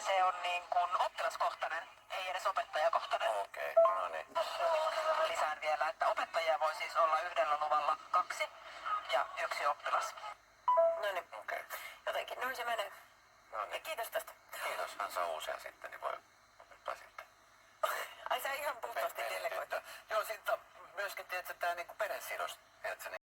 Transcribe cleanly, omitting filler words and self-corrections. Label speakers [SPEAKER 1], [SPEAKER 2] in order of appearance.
[SPEAKER 1] se on niin kuin oppilaskohtainen, ei edes opettajakohtainen.
[SPEAKER 2] Okei, no niin.
[SPEAKER 1] Lisään vielä, että opettajia voi siis olla yhdellä luvalla 2 ja 1 oppilas.
[SPEAKER 3] No niin,
[SPEAKER 2] Okei.
[SPEAKER 3] jotenkin noin se menee.
[SPEAKER 2] No
[SPEAKER 3] Ja
[SPEAKER 2] niin.
[SPEAKER 3] kiitos tästä.
[SPEAKER 2] Kiitos, hän saa uusia sitten, niin voi opettaa sitten.
[SPEAKER 3] Ai sä ihan puhtaasti delegoit.
[SPEAKER 2] Joo, sitten myöskin tiedätkö, tää niinku perhesidos, tiedätkö, niin